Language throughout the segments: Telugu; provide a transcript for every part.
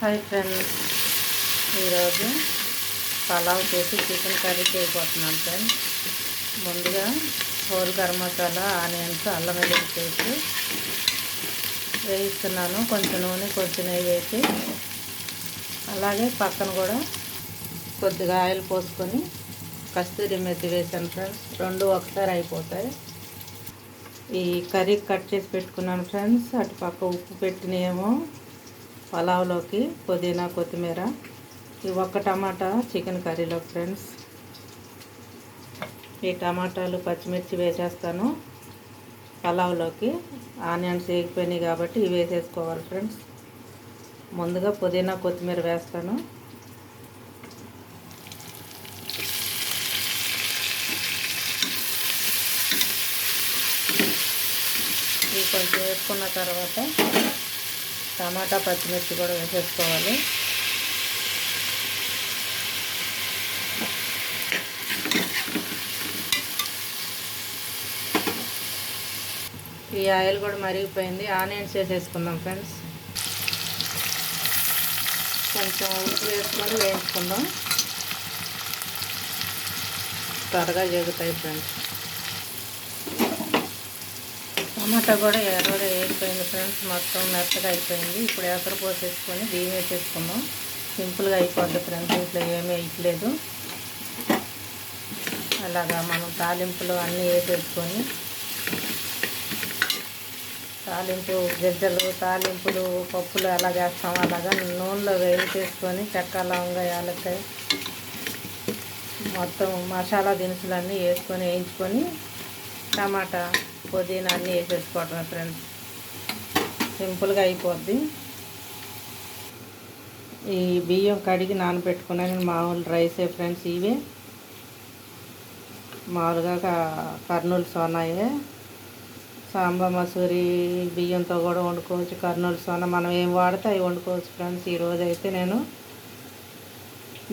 హాయ్ ఫ్రెండ్స్, ఈరోజు పలావ్ చేసి చికెన్ కర్రీ చేయబోతున్నాను ఫ్రెండ్స్. ముందుగా హోల్ గరం మసాలా, ఆనియన్స్, అల్లం వెల్లుల్లి పేస్ట్ వేయిస్తున్నాను. కొంచెం నూనె, కొంచెం నెయ్యి వేసి, అలాగే పక్కన కూడా కొద్దిగా ఆయిల్ పోసుకొని కస్తూరి మెత్తి వేసాను ఫ్రెండ్స్. రెండు ఒకసారి అయిపోతాయి. ఈ కర్రీ కట్ చేసి పెట్టుకున్నాను ఫ్రెండ్స్. అటు పక్క ఉప్పు పెట్టినేమో పలావ్లోకి, పుదీనా, కొత్తిమీర, ఈ ఒక్క టమాటా చికెన్ కర్రీలో ఫ్రెండ్స్. ఈ టమాటాలు, పచ్చిమిర్చి వేసేస్తాను పలావ్లోకి. ఆనియన్స్ వేగిపోయినాయి కాబట్టి ఇవి వేసేసుకోవాలి ఫ్రెండ్స్. ముందుగా పుదీనా, కొత్తిమీర వేస్తాను. ఇవి కొంచెం వేసుకున్న తర్వాత టమాటా, పచ్చిమిర్చి కూడా వేసేసుకోవాలి. ఈ ఆయిల్ కూడా మరిగిపోయింది. ఆనియన్స్ వేసేసుకుందాం ఫ్రెండ్స్. కొంచెం ఉప్పు వేసుకొని వేయించుకుందాం, త్వరగా జరుగుతాయి ఫ్రెండ్స్. టమాటా కూడా ఎర్రగా వేగిపోయింది ఫ్రెండ్స్. మొత్తం మెత్తగా అయిపోయింది. ఇప్పుడు ఎసరు పోసేసుకొని బియ్యం వేసేసుకుందాం. సింపుల్గా అయిపోద్ది ఫ్రెండ్స్. ఇంట్లో ఏమీ వేయట్లేదు. అలాగా మనం తాలింపులు అన్నీ వేసేసుకొని, తాలింపు గిజ్జలు, తాలింపులు, పప్పులు ఎలా వేస్తాం అలాగా నూనెలో వేయించేసుకొని చెక్క, లవంగా, యాలక్కాయ, మొత్తం మసాలా దినుసులన్నీ వేసుకొని వేయించుకొని టమాటా, పుదీనా అన్నీ వేసేసుకోవటం ఫ్రెండ్స్. సింపుల్గా అయిపోద్ది. ఈ బియ్యం కడిగి నానబెట్టుకున్నాను. మామూలు రైసే ఫ్రెండ్స్. ఇవే మామూలుగా కర్నూలు సోనాయే. సాంబా మసూరి బియ్యంతో కూడా వండుకోవచ్చు. కర్నూలు సోనా మనం ఏం వాడితే అవి వండుకోవచ్చు ఫ్రెండ్స్. ఈరోజు అయితే నేను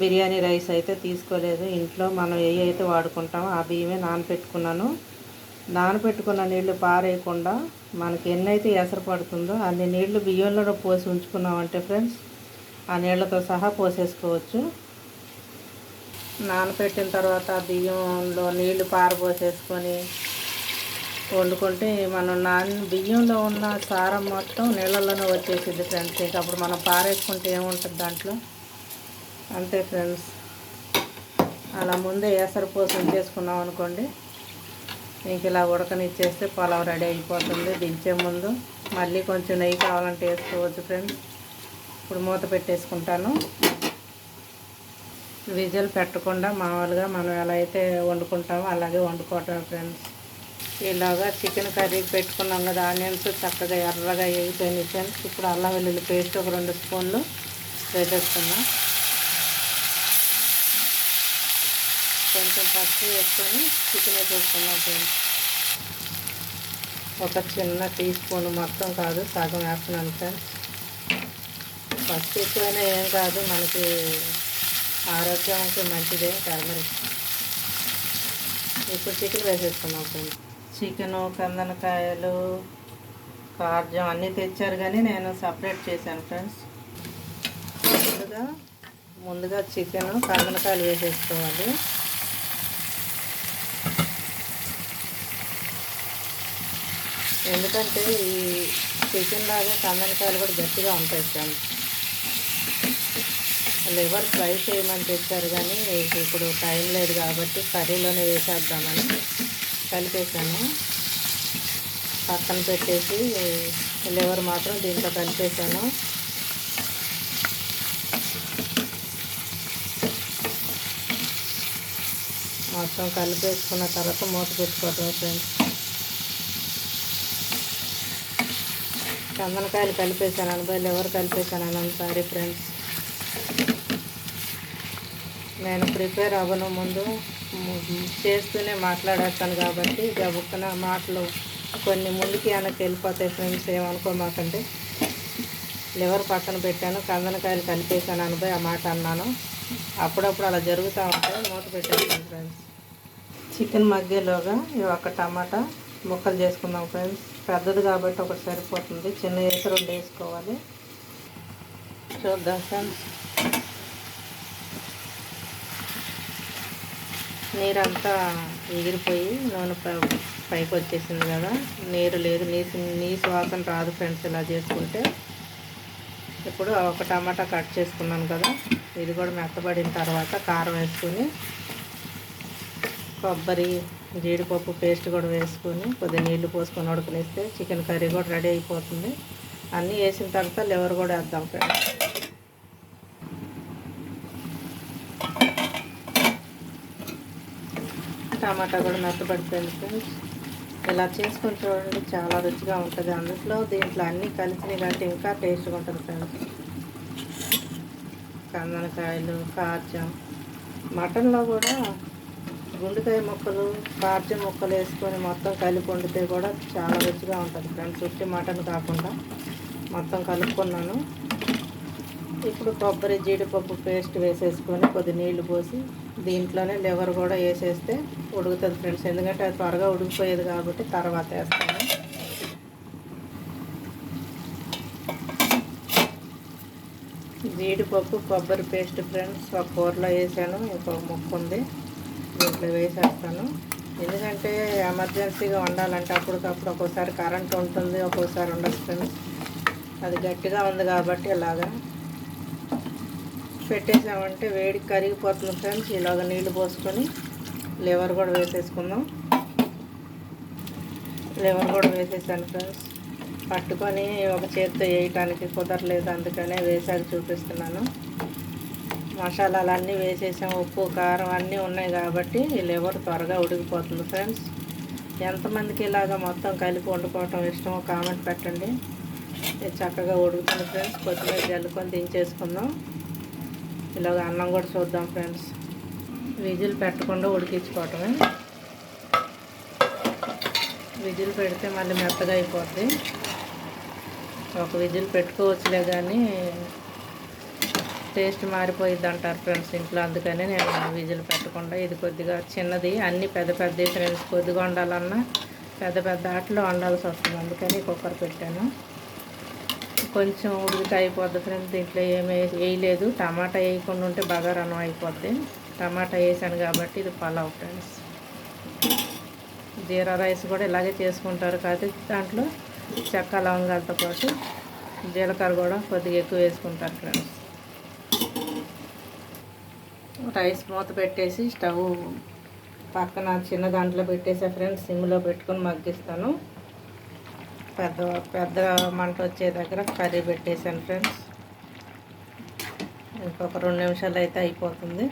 బిర్యానీ రైస్ అయితే తీసుకోలేదు. ఇంట్లో మనం ఏ అయితే వాడుకుంటామో ఆ బియ్యమే నానబెట్టుకున్నాను. నానబెట్టుకున్న నీళ్లు పారేయకుండా మనకి ఎన్నైతే ఎసరు పడుతుందో అన్ని నీళ్లు బియ్యంలో పోసి ఉంచుకున్నామంటే ఫ్రెండ్స్, ఆ నీళ్లతో సహా పోసేసుకోవచ్చు. నానబెట్టిన తర్వాత బియ్యంలో నీళ్లు పారబోసేసుకొని వండుకుంటే మనం బియ్యంలో ఉన్న సారం మొత్తం నీళ్ళల్లోనే వచ్చేసింది ఫ్రెండ్స్. ఇక అప్పుడు మనం పారేసుకుంటే ఏముంటుంది దాంట్లో, అంతే ఫ్రెండ్స్. అలా ముందే ఎసరు పోసి ఉంచేసుకున్నాం అనుకోండి, ఇంక ఇలా ఉడకనిచ్చేస్తే పలావ్ రెడీ అయిపోతుంది. దించే ముందు మళ్ళీ కొంచెం నెయ్యి కావాలంటే వేసుకోవచ్చు ఫ్రెండ్స్. ఇప్పుడు మూత పెట్టేసుకుంటాను. విజిల్ పెట్టకుండా మామూలుగా మనం ఎలా అయితే వండుకుంటామో అలాగే వండుకోవటం ఫ్రెండ్స్. ఇలాగా చికెన్ కర్రీ పెట్టుకున్నాం కదా, ఆనియన్స్ చక్కగా ఎర్రగా వేగిపోయినాయి ఫ్రెండ్స్. ఇప్పుడు అల్లం వెల్లుల్లి పేస్ట్ ఒక 2 స్పూన్లు వేసేసుకుందాం. కొంచెం పసుపు వేసుకొని చికెన్ వేసేసుకున్నాం ఫ్రెండ్స్. ఒక చిన్న టీ స్పూన్, మొత్తం కాదు సగం వేస్తున్నాను ఫ్రెండ్స్. పసుపు ఎక్కువైనా ఏం కాదు, మనకి ఆరోగ్యానికి మంచిదే టర్మరిక్. ఇప్పుడు చికెన్ వేసేసుకున్నాం ఫ్రెండ్స్. చికెను, కందనకాయలు, కార్జం అన్నీ తెచ్చారు కానీ నేను సపరేట్ చేశాను ఫ్రెండ్స్. ముందుగా చికెను, కందనకాయలు వేసేసుకోవాలి. ఎందుకంటే ఈ చికెన్ లాగా కందనకాయలు కూడా గట్టిగా ఉంటాయి ఫ్రెండ్స్. లివర్ ఫ్రై చేయమని తెచ్చారు కానీ ఇప్పుడు టైం లేదు కాబట్టి కర్రీలోనే వేసేద్దామని కలిపేసాను. పక్కన పెట్టేసి లివర్ మాత్రం దీంట్లో కలిపేసాను. మొత్తం కలిపేసుకున్న తర్వాత మూత పెట్టుకోవటం ఫ్రెండ్స్. కందనకాయలు కలిపేసాను అనుభవం, లివర్ కలిపేసాను సారీ ఫ్రెండ్స్. నేను ప్రిపేర్ అవ్వను, ముందు చేస్తూనే మాట్లాడేస్తాను కాబట్టి గబుక్కున మాటలు కొన్ని ముందుకి వెనక్కి వెళ్ళిపోతాయి ఫ్రెండ్స్. ఏమనుకోమాకండి. లివర్ పక్కన పెట్టాను, కందనకాయలు కలిపేసాను అనుభవం, ఆ మాట అన్నాను. అప్పుడప్పుడు అలా జరుగుతూ ఉంటాయి. మూత పెట్టేస్తాను ఫ్రెండ్స్. చికెన్ మగ్గేలోగా ఒక టమాటా ముక్కలు చేసుకుందాం ఫ్రెండ్స్. పెద్దది కాబట్టి ఒకటి సరిపోతుంది. చిన్న వేసి 2 వేసుకోవాలి. చూద్దాం ఫ్రెండ్స్. నీరంతా ఎగిరిపోయి నూనె పైకి వచ్చేసింది కదా, నీరు లేదు, నీసు వాసన రాదు ఫ్రెండ్స్ ఇలా చేసుకుంటే. ఇప్పుడు ఒక టమాటా కట్ చేసుకున్నాను కదా, ఇది కూడా మెత్తబడిన తర్వాత కారం వేసుకొని కొబ్బరి జీడిపప్పు పేస్ట్ కూడా వేసుకొని కొద్దిగా నీళ్లు పోసుకొని ఉడకనిస్తే చికెన్ కర్రీ కూడా రెడీ అయిపోతుంది. అన్నీ వేసిన తర్వాత లివర్ కూడా వేద్దాం ఫ్రెండ్స్. టమాటా కూడా మెత్తబడిపోయింది ఫ్రెండ్స్. ఇలా చేసుకొని చూడండి, చాలా రుచిగా ఉంటుంది. దీంట్లో అన్నీ కలిసినాయి కాబట్టి ఇంకా టేస్ట్గా ఉంటుంది ఫ్రెండ్స్. కందనకాయలు, కార్జం, మటన్లో కూడా గుండెకాయ ముక్కలు, కార్జం ముక్కలు వేసుకొని మొత్తం కలిపి వండితే కూడా చాలా రుచిగా ఉంటుంది ఫ్రెండ్స్. ఉట్టి మటన్ కాకుండా మొత్తం కలుపుకున్నాను. ఇప్పుడు కొబ్బరి జీడిపప్పు పేస్ట్ వేసేసుకొని కొద్ది నీళ్లు పోసి దీంట్లోనే లివర్ కూడా వేసేస్తే ఉడుకుతుంది ఫ్రెండ్స్. ఎందుకంటే అది త్వరగా ఉడికిపోయేది కాబట్టి తర్వాత వేస్తాను. జీడిపప్పు కొబ్బరి పేస్ట్ ఫ్రెండ్స్ ఒక కూరలో వేసాను, ఇంకొక ముక్క ఉంది దీంట్లో వేసేస్తాను. ఎందుకంటే ఎమర్జెన్సీగా వండాలంటే అప్పటికప్పుడు ఒక్కోసారి కరెంట్ ఉంటుంది, ఒక్కోసారి ఉండదు ఫ్రెండ్స్. అది గట్టిగా ఉంది కాబట్టి ఇలాగా పెట్టేసామంటే వేడికి కరిగిపోతుంది ఫ్రెండ్స్. ఇలాగ నీళ్లు పోసుకొని లివర్ కూడా వేసేసుకుందాం. లివర్ కూడా వేసేసాను ఫ్రెండ్స్. పట్టుకొని ఒక చేతితో వేయటానికి కుదరలేదు, అందుకనే వేసాక చూపిస్తున్నాను. మసాలాలు అన్నీ వేసేసాం, ఉప్పు కారం అన్నీ ఉన్నాయి కాబట్టి ఈ లివర్ త్వరగా ఉడికిపోతుంది ఫ్రెండ్స్. ఎంతమందికి ఇలాగ మొత్తం కలిపి వండుకోవటం ఇష్టమో కామెంట్ పెట్టండి. ఇది చక్కగా ఉడుకుతుంది ఫ్రెండ్స్. కొత్తిమీర జల్లుకొని దించేసుకుందాం. ఇలాగ అన్నం కూడా చూద్దాం ఫ్రెండ్స్. విజిల్ పెట్టకుండా ఉడికించుకోవటమే. విజిల్ పెడితే మళ్ళీ మెత్తగా అయిపోద్ది. ఒక విజిల్ పెట్టుకోవచ్చులే కానీ టేస్ట్ మారిపోయిద్ది అంటారు ఫ్రెండ్స్ ఇంట్లో, అందుకని నేను విజిల్ పెట్టకుండా, ఇది కొద్దిగా చిన్నది, అన్నీ పెద్ద పెద్ద ఫ్రెండ్స్. కొద్దిగా వండాలన్నా పెద్ద పెద్ద ఆటలో వండాల్సి వస్తుంది, అందుకని కుక్కర్ పెట్టాను. కొంచెం ఉడికి అయిపోద్ది ఫ్రెండ్స్. దీంట్లో ఏమీ వేయలేదు, టమాటా వేయకుండా ఉంటే బగారా అన్నం అయిపోద్ది. టమాటా వేసాను కాబట్టి ఇది పలావ్ ఫ్రెండ్స్. జీరా రైస్ కూడా ఇలాగే చేసుకుంటారు, కాబట్టి దాంట్లో చెక్క లవంగాలతో పాటు జీలకర్ర కూడా కొద్దిగా ఎక్కువ వేసుకుంటారు ఫ్రెండ్స్. రైస్ మూత పెట్టేసి స్టవ్ పక్కన చిన్న దాంట్లో పెట్టేసా ఫ్రెండ్స్. సిమ్లో పెట్టుకొని మగ్గిస్తాను. పెద్ద మంట వచ్చే దగ్గర కర్రీ పెట్టేసాను ఫ్రెండ్స్. ఇంకొక 2 నిమిషాలు అయితే అయిపోతుంది.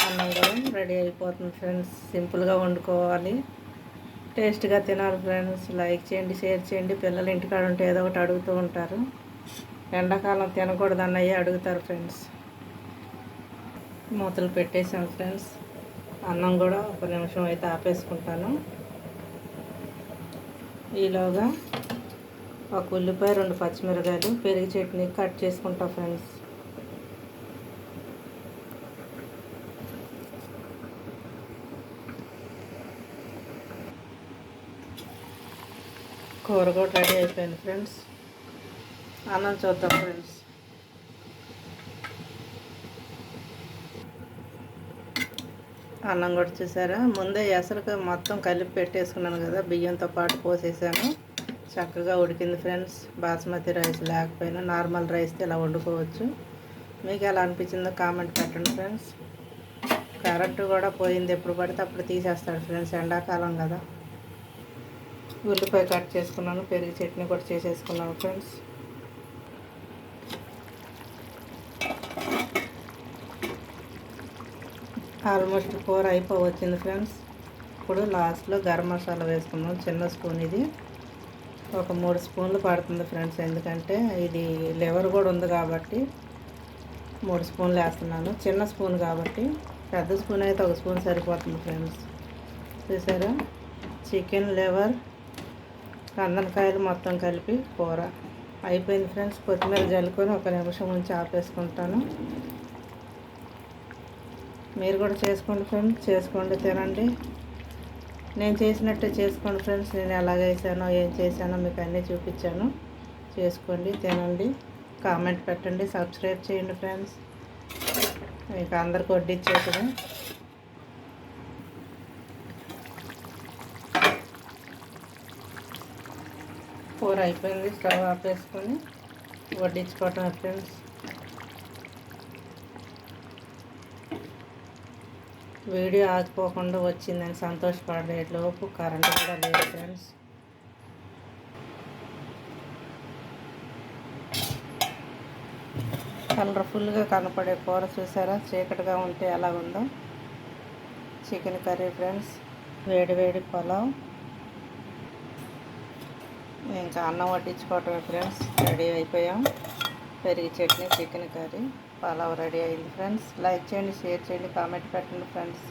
అన్నం కూడా రెడీ అయిపోతుంది ఫ్రెండ్స్. సింపుల్గా వండుకోవాలి, టేస్ట్గా తినాలి ఫ్రెండ్స్. లైక్ చేయండి, షేర్ చేయండి. పిల్లలు ఇంటికాడ ఉంటే ఏదో ఒకటి అడుగుతూ ఉంటారు. ఎండాకాలం తినకూడదు అన్నయ్య అడుగుతారు ఫ్రెండ్స్. మూతలు పెట్టేసాను ఫ్రెండ్స్. అన్నం కూడా 1 నిమిషం అయితే ఆపేసుకుంటాను. ఈలోగా ఒక ఉల్లిపాయ, 2 పచ్చిమిరకాయలు, పెరుగు చట్నీ కట్ చేసుకుంటా ఫ్రెండ్స్. కూర కూడా రెడీ అయిపోయింది ఫ్రెండ్స్. అన్నం చూద్దాం ఫ్రెండ్స్. అన్నం కూడా చూసారా, ముందే ఎసరుగా మొత్తం కలిపి పెట్టేసుకున్నాను కదా, బియ్యంతో పాటు పోసేసాను. చక్కగా ఉడికింది ఫ్రెండ్స్. బాస్మతి రైస్ లేకపోయినా నార్మల్ రైస్తో ఇలా వండుకోవచ్చు. మీకు ఎలా అనిపించిందో కామెంట్ పెట్టండి ఫ్రెండ్స్. కరెంటు కూడా పోయింది, ఎప్పుడు పడితే అప్పుడు తీసేస్తాడు ఫ్రెండ్స్, ఎండాకాలం కదా. ఉల్లిపాయ కట్ చేసుకున్నాను, పెరుగు చట్నీ కూడా చేసేసుకున్నాను ఫ్రెండ్స్. ఆల్మోస్ట్ కూర అయిపోవచ్చింది ఫ్రెండ్స్. ఇప్పుడు లాస్ట్లో గరం మసాలా వేసుకున్నాం, చిన్న స్పూన్. ఇది ఒక 3 స్పూన్లు పడుతుంది ఫ్రెండ్స్, ఎందుకంటే ఇది లివర్ కూడా ఉంది కాబట్టి 3 స్పూన్లు వేస్తున్నాను. చిన్న స్పూన్ కాబట్టి, పెద్ద స్పూన్ అయితే 1 స్పూన్ సరిపోతుంది ఫ్రెండ్స్. చూసారా, చికెన్, లివర్, కందనకాయలు మొత్తం కలిపి కూర అయిపోయింది ఫ్రెండ్స్. కొత్తిమీర జల్లుకొని 1 నిమిషం ఉంచి ఆపేసుకుంటాను. మీరు కూడా చేసుకోండి ఫ్రెండ్స్, చేసుకోండి, తినండి. నేను చేసినట్టే చేసుకోండి ఫ్రెండ్స్. నేను ఎలాగ వేసానో ఏం చేశానో మీకు అన్నీ చూపించాను. చేసుకోండి, తినండి, కామెంట్ పెట్టండి, సబ్స్క్రైబ్ చేయండి ఫ్రెండ్స్. ఇక అందరికి వడ్డిచ్చేటది. కూర అయిపోయింది, స్టవ్ ఆపేసుకొని వడ్డించుకోవటం ఫ్రెండ్స్. వీడియో ఆగిపోకుండా వచ్చిందని సంతోషపడేలోపు కరెంట్ కూడా లేదు ఫ్రెండ్స్. కలర్ఫుల్గా కనపడే కూర చూసారా, చీకటిగా ఉంటే ఎలా ఉందో. చికెన్ కర్రీ ఫ్రెండ్స్, వేడి వేడి పలావ్, ఇంకా అన్నం వడ్డించుకోవటమే ఫ్రెండ్స్. రెడీ అయిపోయాం. పెరిగి chutney, chicken curry, pulao ready అయింది ఫ్రెండ్స్. లైక్ చేయండి, షేర్ చేయండి, కామెంట్ పెట్టండి ఫ్రెండ్స్.